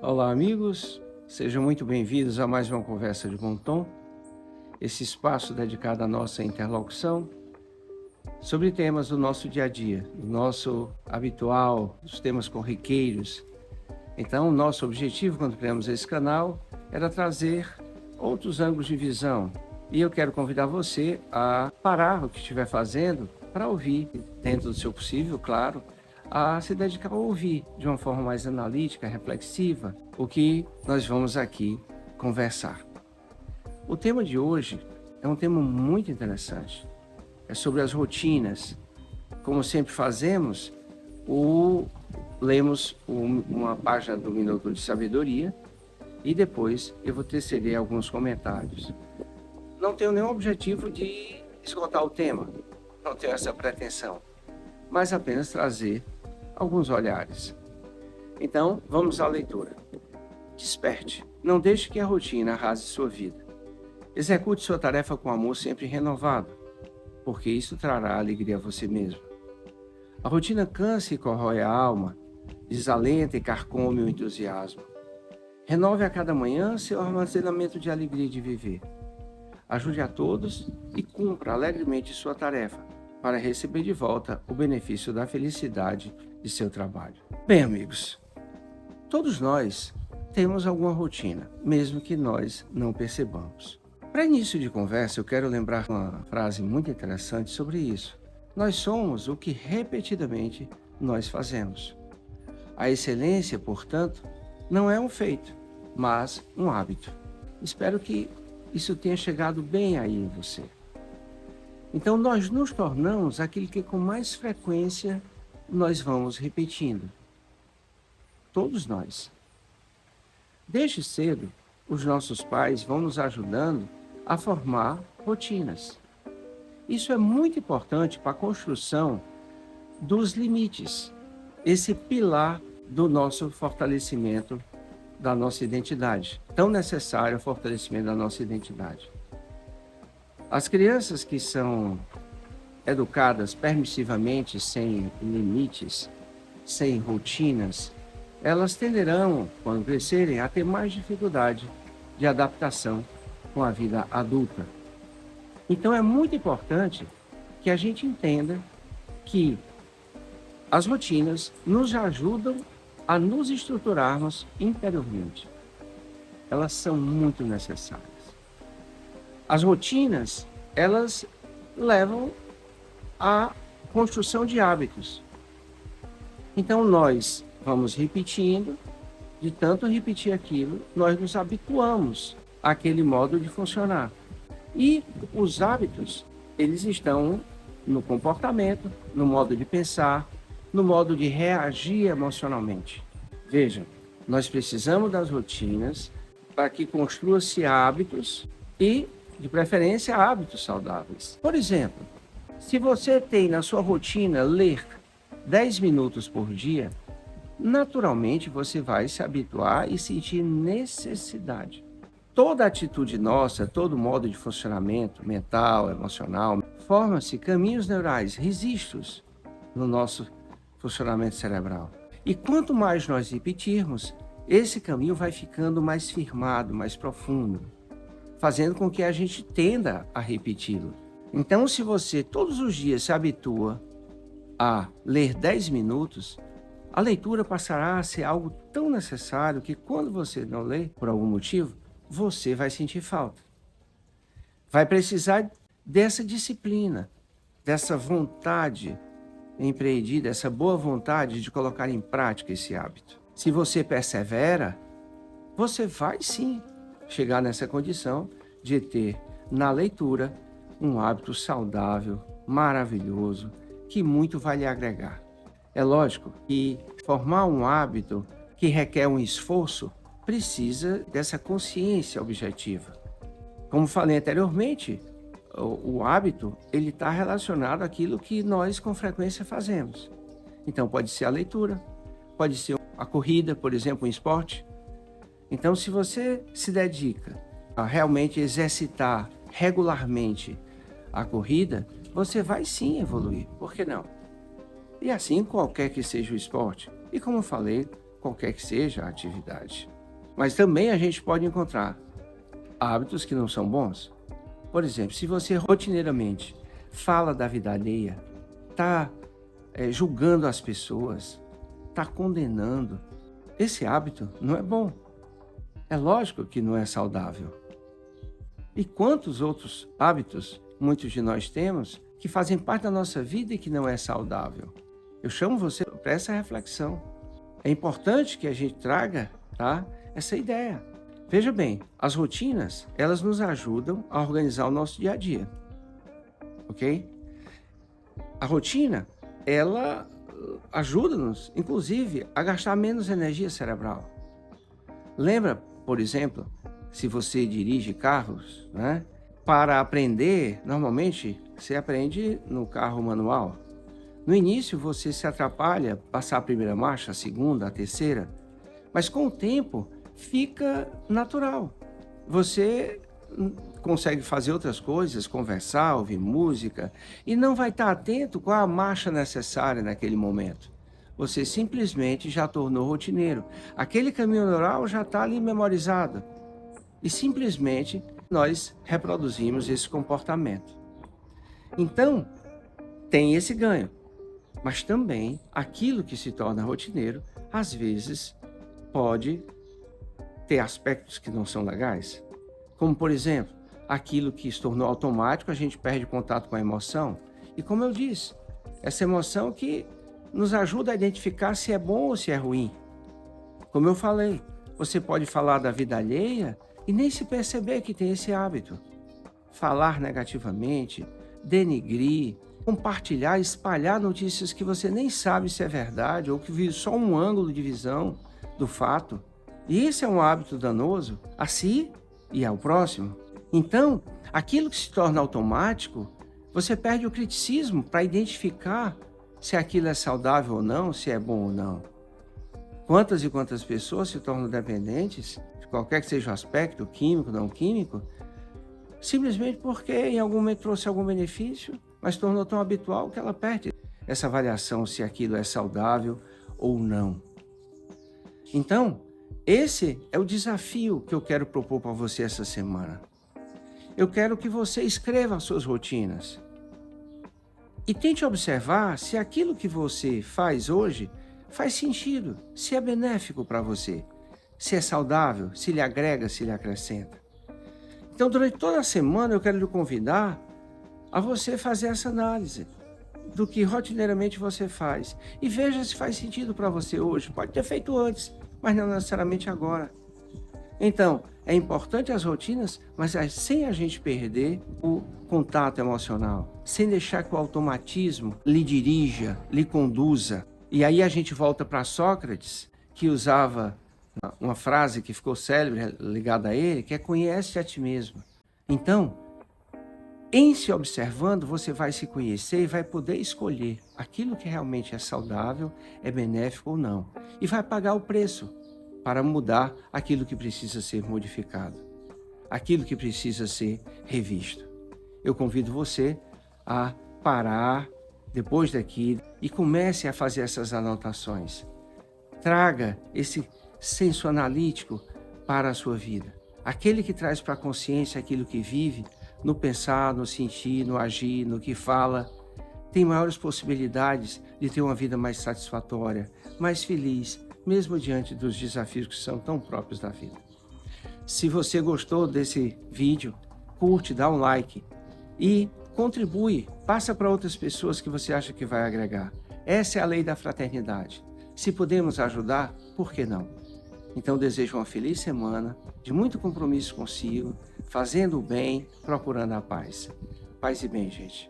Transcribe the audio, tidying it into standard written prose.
Olá, amigos. Sejam muito bem-vindos a mais uma conversa de bom tom. Esse espaço dedicado à nossa interlocução sobre temas do nosso dia a dia, do nosso habitual, os temas corriqueiros. Então, o nosso objetivo quando criamos esse canal era trazer outros ângulos de visão. E eu quero convidar você a parar o que estiver fazendo para ouvir, dentro do seu possível, claro, a se dedicar a ouvir de uma forma mais analítica, reflexiva, o que nós vamos aqui conversar. O tema de hoje é um tema muito interessante. É sobre as rotinas. Como sempre fazemos, lemos uma página do Minuto de Sabedoria e depois eu vou tecer alguns comentários. Não tenho nenhum objetivo de esgotar o tema, não tenho essa pretensão, mas apenas trazer alguns olhares. Então, vamos à leitura. Desperte, não deixe que a rotina arrase sua vida. Execute sua tarefa com amor sempre renovado, porque isso trará alegria a você mesmo. A rotina cansa e corrói a alma, desalenta e carcome o entusiasmo. Renove a cada manhã seu armazenamento de alegria de viver. Ajude a todos e cumpra alegremente sua tarefa, para receber de volta o benefício da felicidade de seu trabalho. Bem, amigos, todos nós temos alguma rotina, mesmo que nós não percebamos. Para início de conversa, eu quero lembrar uma frase muito interessante sobre isso. Nós somos o que repetidamente nós fazemos. A excelência, portanto, não é um feito, mas um hábito. Espero que isso tenha chegado bem aí em você. Então, nós nos tornamos aquilo que com mais frequência nós vamos repetindo. Todos nós. Desde cedo, os nossos pais vão nos ajudando a formar rotinas. Isso é muito importante para a construção dos limites, esse pilar do nosso fortalecimento da nossa identidade, tão necessário o fortalecimento da nossa identidade. As crianças que são educadas permissivamente, sem limites, sem rotinas, elas tenderão, quando crescerem, a ter mais dificuldade de adaptação com a vida adulta. Então é muito importante que a gente entenda que as rotinas nos ajudam a nos estruturarmos interiormente. Elas são muito necessárias. As rotinas, elas levam à construção de hábitos. Então nós vamos repetindo, de tanto repetir aquilo, nós nos habituamos àquele modo de funcionar. E os hábitos, eles estão no comportamento, no modo de pensar, no modo de reagir emocionalmente. Vejam, nós precisamos das rotinas para que construa-se hábitos e, de preferência, hábitos saudáveis. Por exemplo, se você tem na sua rotina ler 10 minutos por dia, naturalmente você vai se habituar e sentir necessidade. Toda atitude nossa, todo modo de funcionamento mental, emocional, forma-se caminhos neurais, registros no nosso funcionamento cerebral. E quanto mais nós repetirmos, esse caminho vai ficando mais firmado, mais profundo, fazendo com que a gente tenda a repeti-lo. Então, se você todos os dias se habitua a ler 10 minutos, a leitura passará a ser algo tão necessário que quando você não lê, por algum motivo, você vai sentir falta. Vai precisar dessa disciplina, dessa vontade empreendida, essa boa vontade de colocar em prática esse hábito. Se você persevera, você vai sim chegar nessa condição de ter na leitura um hábito saudável, maravilhoso, que muito vai lhe agregar. É lógico que formar um hábito que requer um esforço precisa dessa consciência objetiva. Como falei anteriormente, o hábito ele está relacionado àquilo que nós com frequência fazemos. Então pode ser a leitura, pode ser a corrida, por exemplo, um esporte. Então se você se dedica a realmente exercitar regularmente a corrida, você vai sim evoluir, por que não? E assim qualquer que seja o esporte. E como falei, qualquer que seja a atividade. Mas também a gente pode encontrar hábitos que não são bons. Por exemplo, se você rotineiramente fala da vida alheia, está julgando as pessoas, está condenando, esse hábito não é bom. É lógico que não é saudável. E quantos outros hábitos muitos de nós temos que fazem parte da nossa vida e que não é saudável? Eu chamo você para essa reflexão. É importante que a gente traga, tá, essa ideia. Veja bem, as rotinas, elas nos ajudam a organizar o nosso dia a dia, ok? A rotina, ela ajuda-nos, inclusive, a gastar menos energia cerebral. Lembra, por exemplo, se você dirige carros, né? Para aprender, normalmente, você aprende no carro manual. No início, você se atrapalha, passar a primeira marcha, a segunda, a terceira, mas com o tempo, fica natural. Você consegue fazer outras coisas, conversar, ouvir música, e não vai estar atento qual a marcha necessária naquele momento. Você simplesmente já tornou rotineiro. Aquele caminho neural já está ali memorizado. E simplesmente nós reproduzimos esse comportamento. Então, tem esse ganho. Mas também aquilo que se torna rotineiro, às vezes, pode ter aspectos que não são legais. Como, por exemplo, aquilo que se tornou automático, a gente perde contato com a emoção. E como eu disse, essa emoção que nos ajuda a identificar se é bom ou se é ruim. Como eu falei, você pode falar da vida alheia e nem se perceber que tem esse hábito. Falar negativamente, denigrir, compartilhar, espalhar notícias que você nem sabe se é verdade ou que vive só um ângulo de visão do fato. E esse é um hábito danoso a si e ao próximo. Então, aquilo que se torna automático, você perde o criticismo para identificar se aquilo é saudável ou não, se é bom ou não. Quantas e quantas pessoas se tornam dependentes, de qualquer que seja o aspecto, químico, não químico, simplesmente porque em algum momento trouxe algum benefício, mas tornou tão habitual que ela perde essa avaliação se aquilo é saudável ou não. Então, esse é o desafio que eu quero propor para você essa semana. Eu quero que você escreva as suas rotinas e tente observar se aquilo que você faz hoje faz sentido, se é benéfico para você, se é saudável, se lhe agrega, se lhe acrescenta. Então, durante toda a semana, eu quero lhe convidar a você fazer essa análise do que rotineiramente você faz e veja se faz sentido para você hoje. Pode ter feito antes, mas não necessariamente agora. Então, é importante as rotinas, mas sem a gente perder o contato emocional, sem deixar que o automatismo lhe dirija, lhe conduza. E aí a gente volta para Sócrates, que usava uma frase que ficou célebre ligada a ele, que é conhece a ti mesmo. Então, em se observando, você vai se conhecer e vai poder escolher aquilo que realmente é saudável, é benéfico ou não. E vai pagar o preço para mudar aquilo que precisa ser modificado, aquilo que precisa ser revisto. Eu convido você a parar depois daqui e comece a fazer essas anotações. Traga esse senso analítico para a sua vida. Aquele que traz para a consciência aquilo que vive, no pensar, no sentir, no agir, no que fala, tem maiores possibilidades de ter uma vida mais satisfatória, mais feliz, mesmo diante dos desafios que são tão próprios da vida. Se você gostou desse vídeo, curte, dá um like e contribui, passa para outras pessoas que você acha que vai agregar. Essa é a lei da fraternidade. Se podemos ajudar, por que não? Então desejo uma feliz semana, de muito compromisso consigo, fazendo o bem, procurando a paz. Paz e bem, gente.